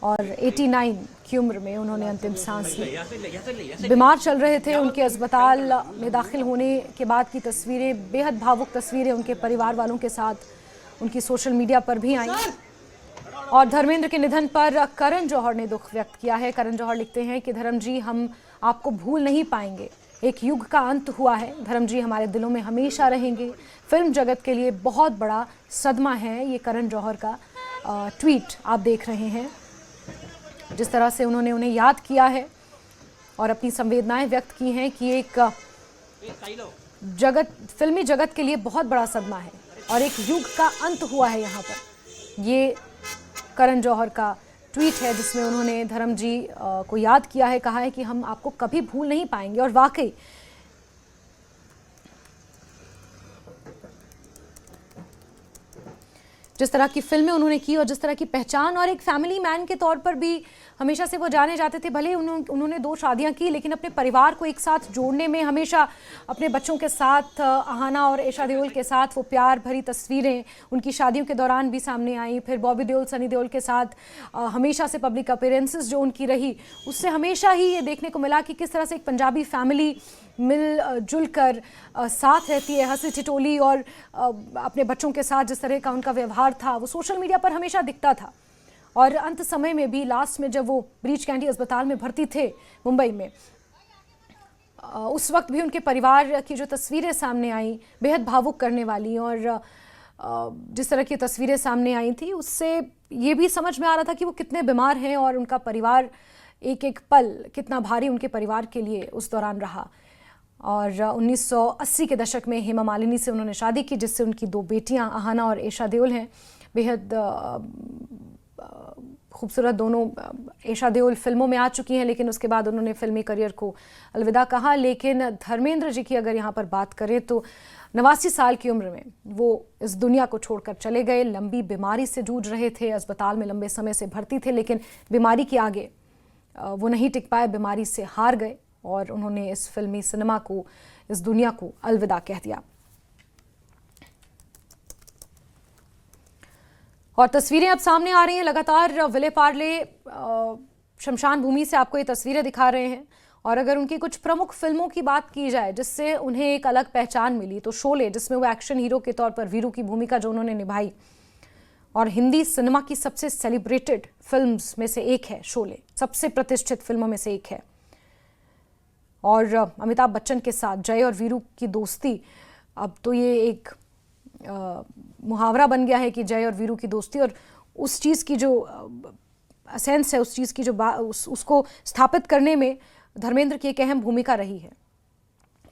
और 89 की उम्र में उन्होंने अंतिम सांस ली। बीमार चल रहे थे। उनके अस्पताल में दाखिल होने के बाद की तस्वीरें, बेहद भावुक तस्वीरें उनके परिवार वालों के साथ उनकी सोशल मीडिया पर भी आई। और धर्मेंद्र के निधन पर करण जौहर ने दुख व्यक्त किया है। करण जौहर लिखते हैं कि धर्म जी, हम आपको भूल नहीं पाएंगे। एक युग का अंत हुआ है। धर्म जी हमारे दिलों में हमेशा रहेंगे। फिल्म जगत के लिए बहुत बड़ा सदमा है। ये करण जौहर का ट्वीट आप देख रहे हैं, जिस तरह से उन्होंने उन्हें याद किया है और अपनी संवेदनाएं व्यक्त की हैं कि एक फिल्मी जगत के लिए बहुत बड़ा सदमा है और एक युग का अंत हुआ है यहाँ पर। ये करण जौहर का ट्वीट है जिसमें उन्होंने धर्म जी को याद किया है, कहा है कि हम आपको कभी भूल नहीं पाएंगे। और वाकई जिस तरह की फिल्में उन्होंने की और जिस तरह की पहचान, और एक फैमिली मैन के तौर पर भी हमेशा से वो जाने जाते थे। भले उन्होंने 2 शादियां की, लेकिन अपने परिवार को एक साथ जोड़ने में हमेशा अपने बच्चों के साथ, अहाना और एशा देओल के साथ वो प्यार भरी तस्वीरें उनकी शादियों के दौरान भी सामने आई। फिर बॉबी देओल, सनी देओल के साथ हमेशा से पब्लिक अपीयरेंसेस जो उनकी रही, उससे हमेशा ही ये देखने को मिला कि किस तरह से एक पंजाबी फैमिली मिलजुल कर साथ रहती है, हंसी ठिठोली, और अपने बच्चों के साथ जिस तरह का उनका व्यवहार था वो सोशल मीडिया पर हमेशा दिखता था। और अंत समय में भी, लास्ट में जब वो ब्रीच कैंडी अस्पताल में भर्ती थे मुंबई में, उस वक्त भी उनके परिवार की जो तस्वीरें सामने आई, बेहद भावुक करने वाली, और जिस तरह की तस्वीरें सामने आई थी उससे ये भी समझ में आ रहा था कि वो कितने बीमार हैं और उनका परिवार, एक एक पल कितना भारी उनके परिवार के लिए उस दौरान रहा। और 1980 के दशक में हेमा मालिनी से उन्होंने शादी की, जिससे उनकी 2 बेटियां अहाना और एशा देओल हैं। बेहद खूबसूरत दोनों। एशा देओल फिल्मों में आ चुकी हैं, लेकिन उसके बाद उन्होंने फिल्मी करियर को अलविदा कहा। लेकिन धर्मेंद्र जी की अगर यहाँ पर बात करें तो 89 साल की उम्र में वो इस दुनिया को छोड़कर चले गए। लंबी बीमारी से जूझ रहे थे, अस्पताल में लंबे समय से भर्ती थे, लेकिन बीमारी के आगे वो नहीं टिक पाए, बीमारी से हार गए और उन्होंने इस फिल्मी सिनेमा को, इस दुनिया को अलविदा कह दिया। और तस्वीरें अब सामने आ रही हैं लगातार। विले पार्ले शमशान भूमि से आपको ये तस्वीरें दिखा रहे हैं। और अगर उनकी कुछ प्रमुख फिल्मों की बात की जाए जिससे उन्हें एक अलग पहचान मिली, तो शोले, जिसमें वो एक्शन हीरो के तौर पर वीरू की भूमिका जो उन्होंने निभाई, और हिंदी सिनेमा की सबसे सेलिब्रेटेड फिल्म्स में से एक है शोले, सबसे प्रतिष्ठित फिल्मों में से एक है। और अमिताभ बच्चन के साथ जय और वीरू की दोस्ती, अब तो ये एक मुहावरा बन गया है कि जय और वीरू की दोस्ती, और उस चीज़ की जो सेंस है, उस चीज़ की जो उसको स्थापित करने में धर्मेंद्र की एक अहम भूमिका रही है।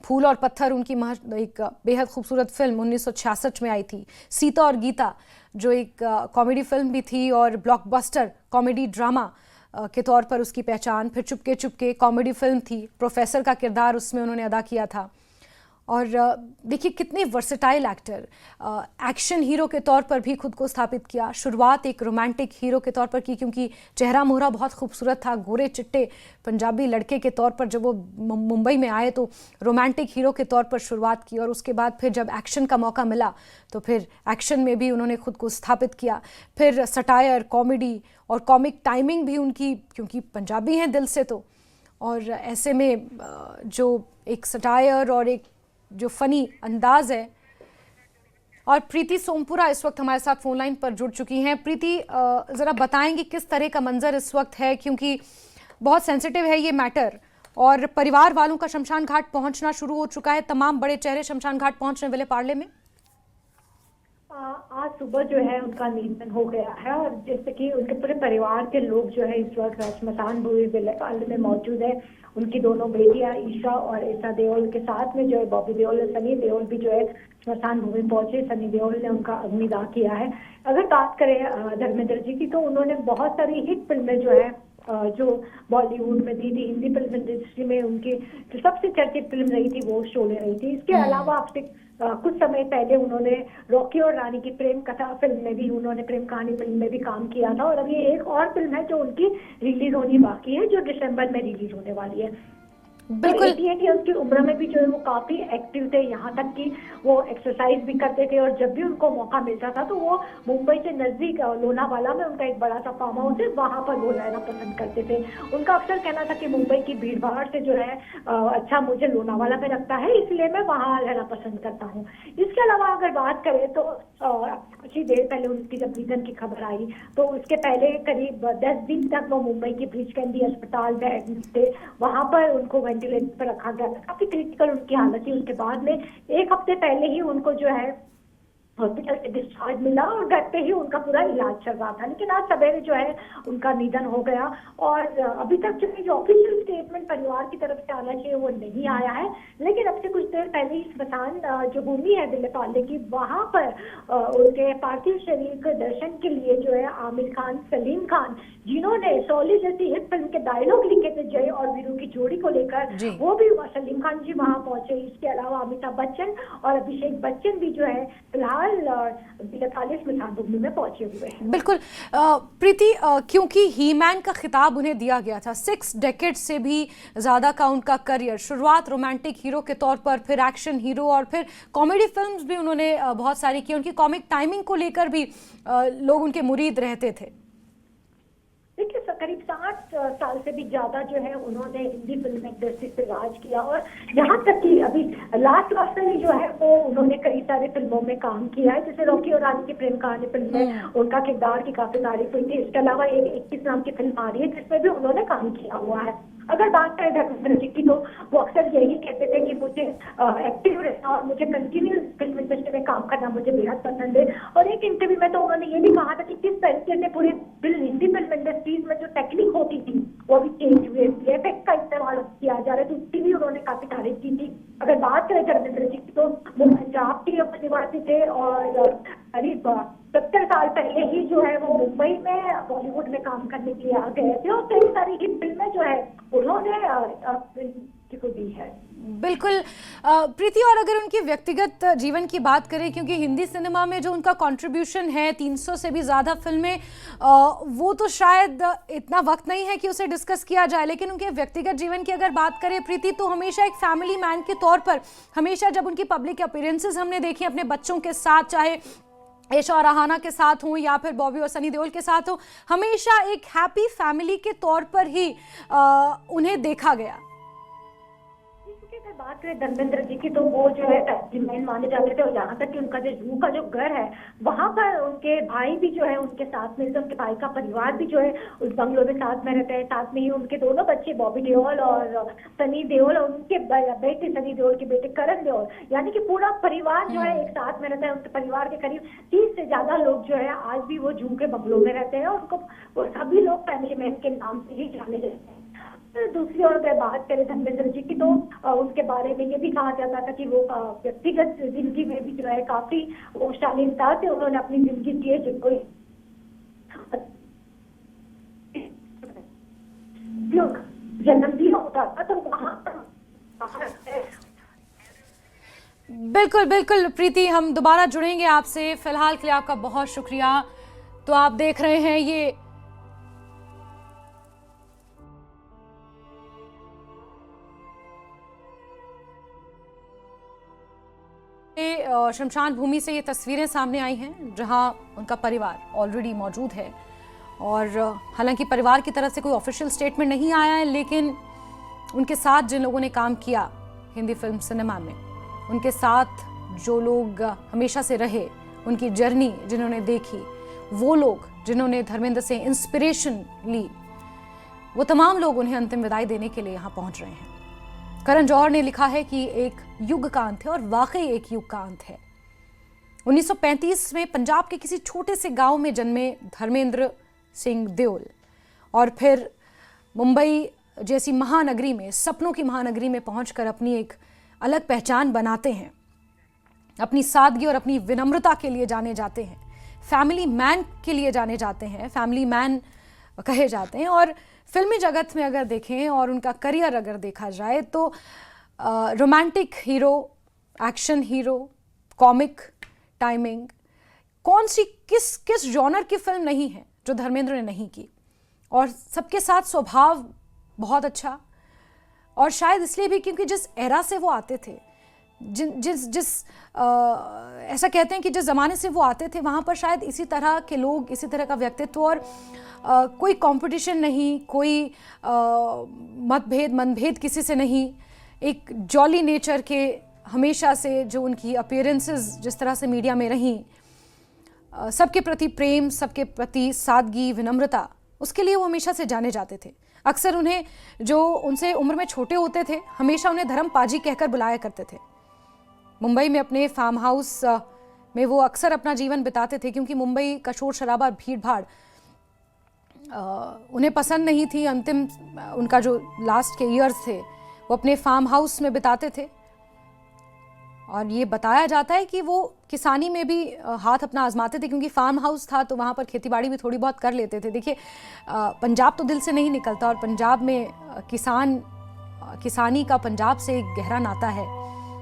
फूल और पत्थर उनकी एक बेहद खूबसूरत फिल्म 1966 में आई थी। सीता और गीता जो एक कॉमेडी फिल्म भी थी और ब्लॉकबस्टर कॉमेडी ड्रामा के तौर पर उसकी पहचान। फिर चुपके चुपके कॉमेडी फिल्म थी, प्रोफेसर का किरदार उसमें उन्होंने अदा किया था। और देखिए कितने वर्सेटाइल एक्टर, एक्शन हीरो के तौर पर भी खुद को स्थापित किया। शुरुआत एक रोमांटिक हीरो के तौर पर की, क्योंकि चेहरा मोहरा बहुत खूबसूरत था, गोरे चिट्टे पंजाबी लड़के के तौर पर जब वो मुंबई में आए तो रोमांटिक हीरो के तौर पर शुरुआत की। और उसके बाद फिर जब एक्शन का मौका मिला तो फिर एक्शन में भी उन्होंने खुद को स्थापित किया। फिर सटायर, कॉमेडी और कॉमिक टाइमिंग भी उनकी, क्योंकि पंजाबी हैं दिल से तो, और ऐसे में जो एक सटायर और एक जो फनी अंदाज है। और प्रीति सोमपुरा इस वक्त हमारे साथ फोन लाइन पर जुड़ चुकी हैं। प्रीति, ज़रा बताएंगे किस तरह का मंजर इस वक्त है, क्योंकि बहुत सेंसिटिव है ये मैटर, और परिवार वालों का शमशान घाट पहुंचना शुरू हो चुका है। तमाम बड़े चेहरे शमशान घाट पहुंच रहे हैं विले पार्ले में। आज सुबह जो है उनका निधन हो गया है, और जैसे कि उनके पूरे परिवार के लोग जो है इस वक्त श्मशान भूमि विले पार्ले में मौजूद है। उनकी दोनों बेटियां ईशा और एशा देओल के साथ में जो है बॉबी देओल और सनी देओल भी जो है श्मशान भूमि पहुंचे। सनी देओल ने उनका अग्निदाह किया है। अगर बात करें धर्मेंद्र जी की, तो उन्होंने बहुत सारी हिट फिल्में जो है जो बॉलीवुड में दी थी। हिंदी फिल्म इंडस्ट्री में उनकी जो सबसे चर्चित फिल्म रही थी वो शोले रही थी। इसके अलावा आपसे कुछ समय पहले उन्होंने रॉकी और रानी की प्रेम कथा फिल्म में भी, उन्होंने प्रेम कहानी फिल्म में भी काम किया था। और अभी एक और फिल्म है जो उनकी रिलीज होनी बाकी है, जो दिसंबर में रिलीज होने वाली है। बिल्कुल। 88 ईयर्स की उम्र में भी जो है वो काफी एक्टिव थे, यहाँ तक कि वो एक्सरसाइज भी करते थे, और जब भी उनको मौका मिलता था तो वो मुंबई से नजदीक लोनावाला में उनका एक बड़ा सा फार्म हाउस है, वहां पर वो रहना पसंद करते थे। उनका अक्सर कहना था कि मुंबई की भीड़ भाड़ से जो है अच्छा मुझे लोनावाला में लगता है, इसलिए मैं वहां रहना पसंद करता हूँ। इसके अलावा अगर बात करें तो कुछ ही देर पहले उनकी जब निधन की खबर आई तो उसके पहले करीब 10 दिन तक वो मुंबई के ब्रीच कैंडी अस्पताल में एडमिट थे। वहां पर उनको वेंटिलेटर पर रखा गया था, काफी क्रिटिकल उनकी हालत थी। उसके बाद में एक हफ्ते पहले ही उनको जो है हॉस्पिटल से डिस्चार्ज मिला और घर पे ही उनका पूरा इलाज चल रहा था, लेकिन आज सवेरे जो है उनका निधन हो गया। और अभी तक जो ऑफिशियल स्टेटमेंट परिवार की तरफ से आना चाहिए वो नहीं आया है, लेकिन अब से कुछ देर पहले ही स्मशान जो भूमि है विलेपार्ले की, वहां पर उनके पार्थिव शरीर के दर्शन के लिए जो है आमिर खान, सलीम खान, जिन्होंने शोले जैसी हिट फिल्म के डायलॉग लिखे थे जय और वीरू की जोड़ी को लेकर, वो भी सलीम खान जी वहां पहुंचे। इसके अलावा अमिताभ बच्चन और अभिषेक बच्चन भी जो है फिलहाल स्मशान भूमि में पहुंचे हुए हैं। बिल्कुल प्रीति, क्योंकि ही मैन का खिताब उन्हें दिया गया था, 6 डेकेड से भी ज्यादा का उनका करियर, शुरुआत रोमांटिक हीरो के तौर पर, फिर एक्शन हीरो और फिर कॉमेडी फिल्म्स भी उन्होंने बहुत सारी की। उनकी कॉमिक टाइमिंग को लेकर भी लोग उनके मुरीद रहते थे। देखिए करीब 60 साल से भी ज्यादा जो है उन्होंने हिंदी फिल्म इंडस्ट्री पे राज किया, और यहाँ तक कि अभी लास्ट में जो है वो उन्होंने कई सारी फिल्मों में काम किया है, जैसे रॉकी और रानी की प्रेम कहानी फिल्म में उनका किरदार की काफी तारीफ हुई थी। इसके अलावा एक 21 नाम की फिल्म आ रही है जिसमें भी उन्होंने काम किया हुआ है। अगर बात करें धर्मेंद्र जी की तो वो अक्सर यही कहते थे कि मुझे एक्टिव रहना और मुझे कंटिन्यूस फिल्म इंडस्ट्री में काम करना मुझे बेहद पसंद है। और एक इंटरव्यू में तो उन्होंने ये भी कहा था कि किस तरीके से पूरी हिंदी फिल्म इंडस्ट्रीज में जो टेक्निक होती थी वो भी चेंज हुए, एफेक्ट का इस्तेमाल किया जा रहा है, तो उसकी भी उन्होंने काफी तारीफ की थी। अगर बात करें धर्मेंद्र जी की तो वो पंजाब के निवासी थे और करीब 70 साल पहले ही जो है वो मुंबई में बॉलीवुड में काम करने के लिए आ गए थे, और कई सारी हिट फिल्में जो है उन्होंने को दी है। बिल्कुल प्रीति, और अगर उनकी व्यक्तिगत जीवन की बात करें, क्योंकि हिंदी सिनेमा में जो उनका कंट्रीब्यूशन है 300 से भी ज़्यादा फिल्में, वो तो शायद इतना वक्त नहीं है कि उसे डिस्कस किया जाए, लेकिन उनके व्यक्तिगत जीवन की अगर बात करें प्रीति, तो हमेशा एक फैमिली मैन के तौर पर, हमेशा जब उनकी पब्लिक अपीयरेंसेस हमने देखी अपने बच्चों के साथ, चाहे ऐशा और राहाना के साथ हो या फिर बॉबी और सनी देओल के साथ हो, हमेशा एक हैप्पी फैमिली के तौर पर ही उन्हें देखा गया। बात करें धर्मेंद्र जी की तो वो जो है मैन माने जाते थे, और यहाँ तक कि उनका जो जू का जो घर है वहां पर उनके भाई भी जो है उनके साथ में, उनके भाई का परिवार भी जो है उस बंगलो में साथ में रहते हैं। साथ में ही उनके दोनों बच्चे बॉबी देओल और सनी देओल, और उनके बेटे सनी देओल के बेटे करण देओल, यानी कि पूरा परिवार जो है एक साथ में रहता है। उनके परिवार के करीब 30 से ज्यादा लोग जो है आज भी वो जू के बंगलो में रहते हैं, और उनको वो सभी लोग फैमिली मैन के नाम से ही जाने जाते हैं। दूसरी ओर अगर बात करें धर्मेंद्र जी की तो उनके बारे में ये भी कहा जाता था कि वो व्यक्तिगत जिंदगी में भी जो है काफी वो शालीनता से उन्होंने अपनी जिंदगी जी है, जिनको जन्म दिया होता था तो वहां बिल्कुल बिल्कुल प्रीति, हम दोबारा जुड़ेंगे आपसे। फिलहाल के लिए आपका बहुत शुक्रिया। तो आप देख रहे हैं ये शमशान भूमि से ये तस्वीरें सामने आई हैं जहां उनका परिवार ऑलरेडी मौजूद है, और हालांकि परिवार की तरफ से कोई ऑफिशियल स्टेटमेंट नहीं आया है, लेकिन उनके साथ जिन लोगों ने काम किया हिंदी फिल्म सिनेमा में, उनके साथ जो लोग हमेशा से रहे, उनकी जर्नी जिन्होंने देखी, वो लोग जिन्होंने धर्मेंद्र से इंस्पिरेशन ली, वो तमाम लोग उन्हें अंतिम विदाई देने के लिए यहाँ पहुंच रहे हैं। करण जौहर ने लिखा है कि एक युग का अंत है, और वाकई एक युग का अंत है। 1935 में पंजाब के किसी छोटे से गांव में जन्मे धर्मेंद्र सिंह देओल, और फिर मुंबई जैसी महानगरी में, सपनों की महानगरी में पहुंचकर अपनी एक अलग पहचान बनाते हैं। अपनी सादगी और अपनी विनम्रता के लिए जाने जाते हैं, फैमिली मैन के लिए जाने जाते हैं, फैमिली मैन कहे जाते हैं। और फिल्मी जगत में अगर देखें और उनका करियर अगर देखा जाए तो romantic hero, action hero, comic timing, कौन सी किस जॉनर की फिल्म नहीं है जो धर्मेंद्र ने नहीं की। और सबके साथ स्वभाव बहुत अच्छा, और शायद इसलिए भी क्योंकि जिस एरा से वो आते थे, ऐसा कहते हैं कि जिस ज़माने से वो आते थे वहाँ पर शायद इसी तरह के लोग, इसी तरह का व्यक्तित्व, और कोई कंपटीशन नहीं, कोई मनभेद किसी से नहीं, एक जॉली नेचर के हमेशा से जो उनकी अपीयरेंसेस जिस तरह से मीडिया में रहीं, सबके प्रति प्रेम, सबके प्रति सादगी, विनम्रता, उसके लिए वो हमेशा से जाने जाते थे। अक्सर उन्हें जो उनसे उम्र में छोटे होते थे हमेशा उन्हें धर्म पाजी कहकर बुलाया करते थे। मुंबई में अपने फार्म हाउस में वो अक्सर अपना जीवन बिताते थे क्योंकि मुंबई का शोर शराबा, भीड़ भाड़ उन्हें पसंद नहीं थी। अंतिम उनका जो लास्ट के ईयर्स थे वो अपने फार्म हाउस में बिताते थे, और ये बताया जाता है कि वो किसानी में भी हाथ अपना आजमाते थे क्योंकि फार्म हाउस था तो वहाँ पर खेतीबाड़ी भी थोड़ी बहुत कर लेते थे। देखिए, पंजाब तो दिल से नहीं निकलता, और पंजाब में किसानी का पंजाब से एक गहरा नाता है,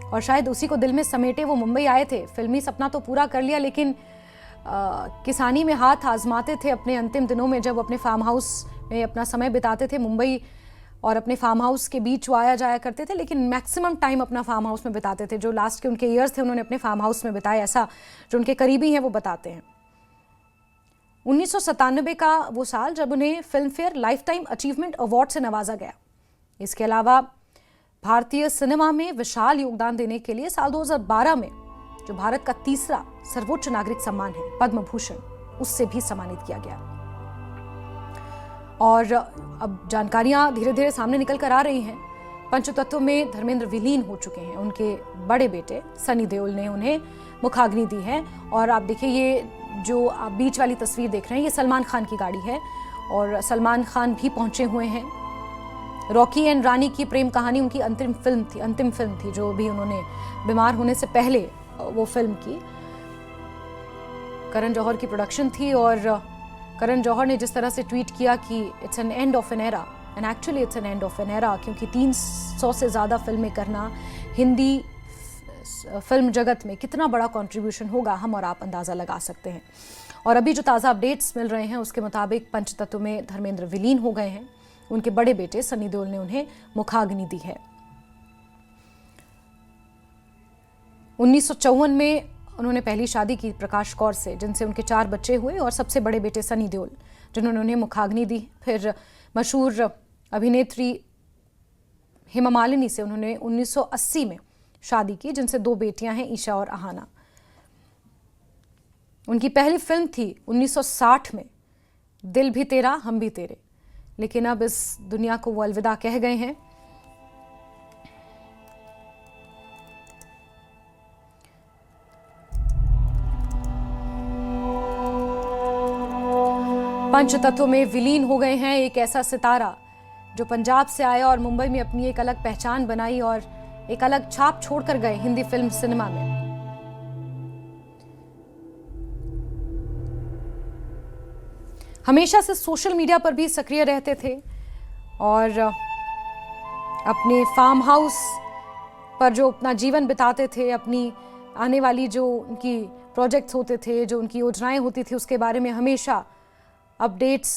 और शायद उसी को दिल में समेटे वो मुंबई आए थे। फिल्मी सपना तो पूरा कर लिया, लेकिन किसानी में हाथ आजमाते थे अपने अंतिम दिनों में, जब अपने फार्म हाउस में अपना समय बिताते थे। मुंबई और अपने फार्म हाउस के बीच वो आया जाया करते थे, लेकिन मैक्सिमम टाइम अपना फार्म हाउस में बिताते थे। जो लास्ट के उनके ईयर्स थे उन्होंने अपने फार्म हाउस में बिताए, ऐसा जो उनके करीबी हैं वो बताते हैं। 1997 का वो साल जब उन्हें film fair life time achievement award से नवाजा गया। इसके अलावा भारतीय सिनेमा में विशाल योगदान देने के लिए साल 2012 में जो भारत का तीसरा सर्वोच्च नागरिक सम्मान है, पद्म भूषण, उससे भी सम्मानित किया गया। और अब जानकारियां धीरे धीरे सामने निकल कर आ रही हैं। पंचतत्व में धर्मेंद्र विलीन हो चुके हैं। उनके बड़े बेटे सनी देओल ने उन्हें मुखाग्नि दी है। और आप देखिए, ये जो आप बीच वाली तस्वीर देख रहे हैं, ये सलमान खान की गाड़ी है, और सलमान खान भी पहुंचे हुए हैं। रॉकी एंड रानी की प्रेम कहानी उनकी अंतिम फिल्म थी जो भी उन्होंने बीमार होने से पहले वो फिल्म की। करण जौहर की प्रोडक्शन थी, और करण जौहर ने जिस तरह से ट्वीट किया कि it's an end of an era, and actually it's an end of an era, क्योंकि 300 से ज़्यादा फिल्में करना हिंदी फिल्म जगत में कितना बड़ा कंट्रीब्यूशन होगा, हम और आप अंदाज़ा लगा सकते हैं। और अभी जो ताज़ा अपडेट्स मिल रहे हैं उसके मुताबिक पंचतत्व में धर्मेंद्र विलीन हो गए हैं। उनके बड़े बेटे सनी देओल ने उन्हें मुखाग्नि दी है। 1954 में उन्होंने पहली शादी की प्रकाश कौर से, जिनसे उनके 4 बच्चे हुए, और सबसे बड़े बेटे सनी देओल जिन्होंने उन्हें मुखाग्नि दी। फिर मशहूर अभिनेत्री हेमा मालिनी से उन्होंने 1980 में शादी की, जिनसे 2 बेटियां हैं, ईशा और आहाना। उनकी पहली फिल्म थी 1960 में दिल भी तेरा हम भी तेरे, लेकिन अब इस दुनिया को वो अलविदा कह गए हैं। पंचतत्व में विलीन हो गए हैं एक ऐसा सितारा जो पंजाब से आया और मुंबई में अपनी एक अलग पहचान बनाई और एक अलग छाप छोड़कर गए हिंदी फिल्म सिनेमा में। हमेशा से सोशल मीडिया पर भी सक्रिय रहते थे, और अपने फार्म हाउस पर जो अपना जीवन बिताते थे, अपनी आने वाली जो उनकी प्रोजेक्ट्स होते थे, जो उनकी योजनाएं होती थी, उसके बारे में हमेशा अपडेट्स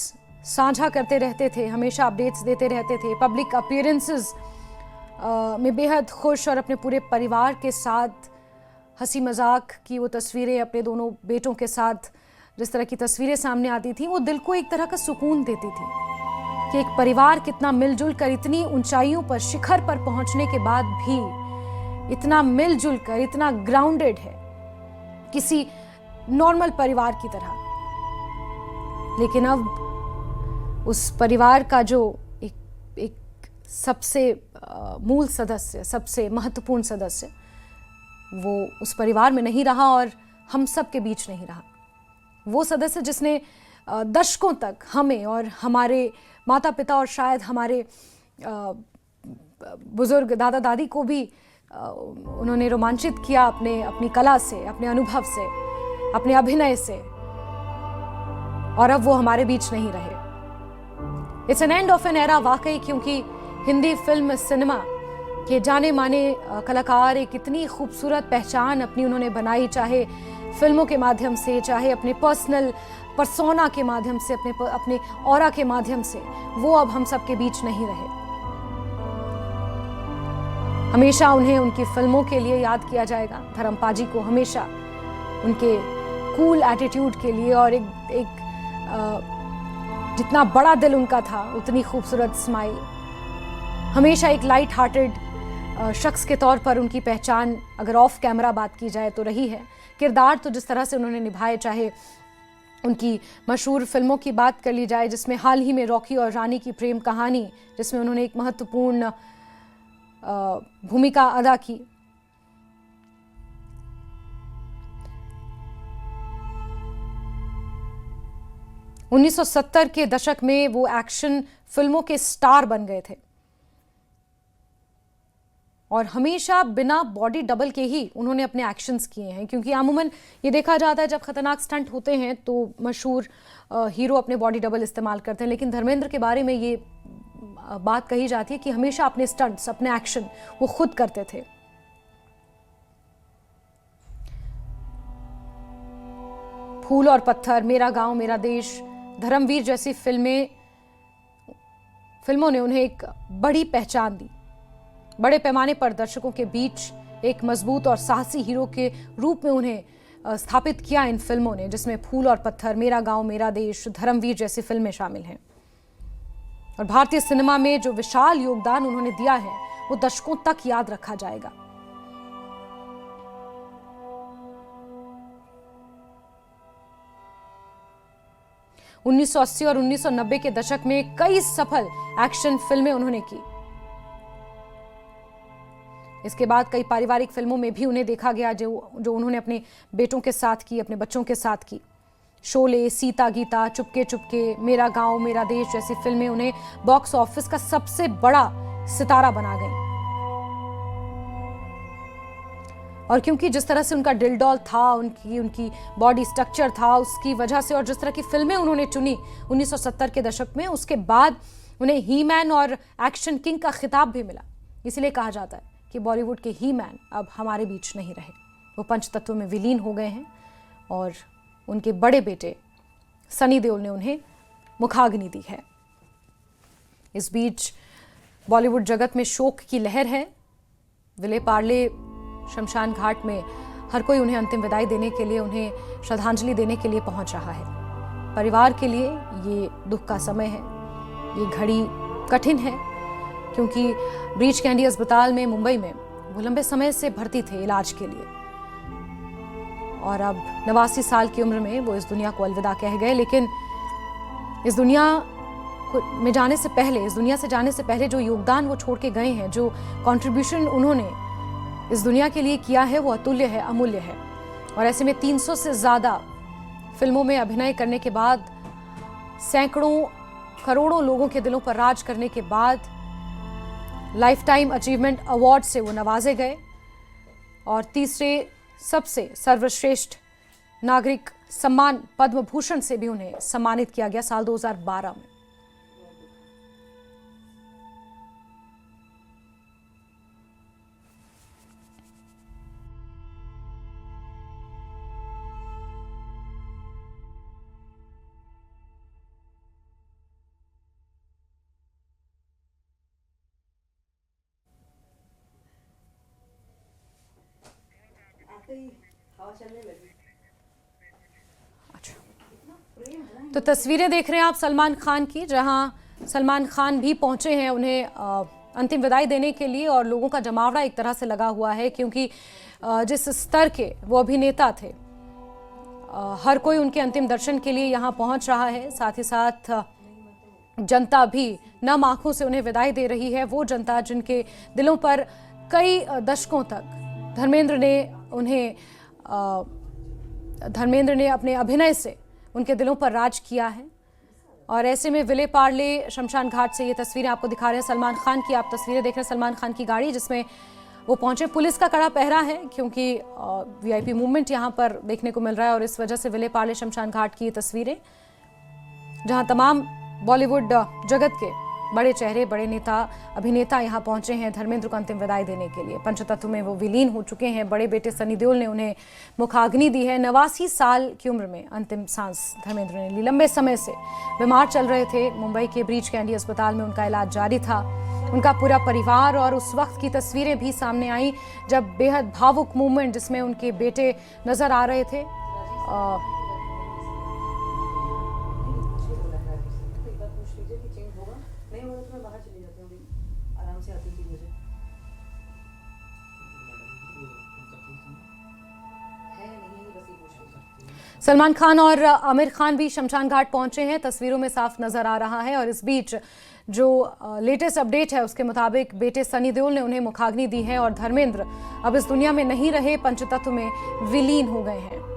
साझा करते रहते थे, हमेशा अपडेट्स देते रहते थे। पब्लिक अपीयरेंसेस में बेहद खुश और अपने पूरे परिवार के साथ हंसी मजाक की वो तस्वीरें, अपने दोनों बेटों के साथ जिस तरह की तस्वीरें सामने आती थी, वो दिल को एक तरह का सुकून देती थी कि एक परिवार कितना मिलजुल कर इतनी ऊंचाइयों पर, शिखर पर पहुंचने के बाद भी इतना मिलजुल कर, इतना ग्राउंडेड है किसी नॉर्मल परिवार की तरह। लेकिन अब उस परिवार का जो एक सबसे मूल सदस्य, सबसे महत्वपूर्ण सदस्य, वो उस परिवार में नहीं रहा और हम सब के बीच नहीं रहा। वो सदस्य जिसने दशकों तक हमें और हमारे माता पिता और शायद हमारे बुजुर्ग दादा दादी को भी उन्होंने रोमांचित किया अपनी कला से, अपने अनुभव से, अपने अभिनय से, और अब वो हमारे बीच नहीं रहे। It's an end of an era वाकई, क्योंकि हिंदी फिल्म सिनेमा के जाने माने कलाकार एक इतनी खूबसूरत पहचान अपनी उन्होंने बनाई, चाहे फिल्मों के माध्यम से, चाहे अपने पर्सनल पर्सोना के माध्यम से, अपने ऑरा के माध्यम से, वो अब हम सब के बीच नहीं रहे। हमेशा उन्हें उनकी फिल्मों के लिए याद किया जाएगा। धर्मपा जी को हमेशा उनके कूल एटीट्यूड के लिए और एक जितना बड़ा दिल उनका था उतनी खूबसूरत स्माइल, हमेशा एक लाइट हार्टेड शख्स के तौर पर उनकी पहचान अगर ऑफ कैमरा बात की जाए तो रही है। किरदार तो जिस तरह से उन्होंने निभाए, चाहे उनकी मशहूर फिल्मों की बात कर ली जाए जिसमें हाल ही में रॉकी और रानी की प्रेम कहानी, जिसमें उन्होंने एक महत्वपूर्ण भूमिका अदा की। उन्नीस 1970 के दशक में वो एक्शन फिल्मों के स्टार बन गए थे और हमेशा बिना बॉडी डबल के ही उन्होंने अपने एक्शंस किए हैं, क्योंकि अमूमन ये देखा जाता है जब खतरनाक स्टंट होते हैं तो मशहूर हीरो अपने बॉडी डबल इस्तेमाल करते हैं, लेकिन धर्मेंद्र के बारे में ये बात कही जाती है कि हमेशा अपने स्टंट्स, अपने एक्शन वो खुद करते थे। फूल और पत्थर, मेरा गांव मेरा देश, धर्मवीर जैसी फिल्मों ने उन्हें एक बड़ी पहचान दी। बड़े पैमाने पर दर्शकों के बीच एक मजबूत और साहसी हीरो के रूप में उन्हें स्थापित किया इन फिल्मों ने, जिसमें फूल और पत्थर, मेरा गांव मेरा देश, धर्मवीर जैसी फिल्में शामिल हैं। और भारतीय सिनेमा में जो विशाल योगदान उन्होंने दिया है वो दशकों तक याद रखा जाएगा। उन्नीस 1980 और 1990 के दशक में कई सफल एक्शन फिल्में उन्होंने की। इसके बाद कई पारिवारिक फिल्मों में भी उन्हें देखा गया जो उन्होंने अपने बेटों के साथ की, अपने बच्चों के साथ की। शोले, सीता गीता, चुपके चुपके, मेरा गांव मेरा देश जैसी फिल्में उन्हें बॉक्स ऑफिस का सबसे बड़ा सितारा बना गई। और क्योंकि जिस तरह से उनका दिलडॉल था, उनकी बॉडी स्ट्रक्चर था, उसकी वजह से और जिस तरह की फिल्में उन्होंने चुनी 1970 के दशक में, उसके बाद उन्हें ही मैन और एक्शन किंग का खिताब भी मिला। इसलिए कहा जाता है कि बॉलीवुड के ही मैन अब हमारे बीच नहीं रहे, वो पंचतत्व में विलीन हो गए हैं और उनके बड़े बेटे सनी देओल ने उन्हें मुखाग्नि दी है। इस बीच बॉलीवुड जगत में शोक की लहर है। विले पार्ले शमशान घाट में हर कोई उन्हें अंतिम विदाई देने के लिए, उन्हें श्रद्धांजलि देने के लिए पहुंच रहा है। परिवार के लिए ये दुख का समय है, ये घड़ी कठिन है, क्योंकि ब्रीच कैंडी अस्पताल में मुंबई में वो लंबे समय से भर्ती थे इलाज के लिए और अब 89 साल की उम्र में वो इस दुनिया को अलविदा कह गए। लेकिन इस दुनिया में जाने से पहले, इस दुनिया से जाने से पहले जो योगदान वो छोड़ के गए हैं, जो कंट्रीब्यूशन उन्होंने इस दुनिया के लिए किया है, वो अतुल्य है, अमूल्य है। और ऐसे में 300 से ज़्यादा फिल्मों में अभिनय करने के बाद, सैकड़ों करोड़ों लोगों के दिलों पर राज करने के बाद लाइफ टाइम अचीवमेंट अवार्ड से वो नवाजे गए और तीसरे सबसे सर्वश्रेष्ठ नागरिक सम्मान पद्म भूषण से भी उन्हें सम्मानित किया गया साल 2012 में। तो तस्वीरें देख रहे हैं आप सलमान खान की, जहां सलमान खान भी पहुंचे हैं उन्हें अंतिम विदाई देने के लिए और लोगों का जमावड़ा एक तरह से लगा हुआ है, क्योंकि जिस स्तर के वो अभिनेता थे, हर कोई उनके अंतिम दर्शन के लिए यहां पहुंच रहा है। साथ ही साथ जनता भी नम आंखों से उन्हें विदाई दे रही है, वो जनता जिनके दिलों पर कई दशकों तक धर्मेंद्र ने अपने अभिनय से उनके दिलों पर राज किया है। और ऐसे में विले पार्ले शमशान घाट से ये तस्वीरें आपको दिखा रहे हैं सलमान खान की। आप तस्वीरें देख रहे हैं सलमान खान की गाड़ी जिसमें वो पहुंचे। पुलिस का कड़ा पहरा है क्योंकि वीआईपी मूवमेंट यहाँ पर देखने को मिल रहा है और इस वजह से विले पार्ले शमशान घाट की ये तस्वीरें, जहाँ तमाम बॉलीवुड जगत के बड़े चेहरे, बड़े नेता, अभिनेता यहाँ पहुंचे हैं धर्मेंद्र को अंतिम विदाई देने के लिए। पंचतत्व में वो विलीन हो चुके हैं। बड़े बेटे सनी देओल ने उन्हें मुखाग्नि दी है। 89 साल की उम्र में अंतिम सांस धर्मेंद्र ने ली। लंबे समय से बीमार चल रहे थे। मुंबई के ब्रीच कैंडी अस्पताल में उनका इलाज जारी था। उनका पूरा परिवार, और उस वक्त की तस्वीरें भी सामने आई जब बेहद भावुक मूवमेंट जिसमें उनके बेटे नजर आ रहे थे। सलमान खान और आमिर खान भी शमशान घाट पहुंचे हैं, तस्वीरों में साफ नजर आ रहा है। और इस बीच जो लेटेस्ट अपडेट है उसके मुताबिक बेटे सनी देओल ने उन्हें मुखाग्नि दी है और धर्मेंद्र अब इस दुनिया में नहीं रहे, पंचतत्व में विलीन हो गए हैं।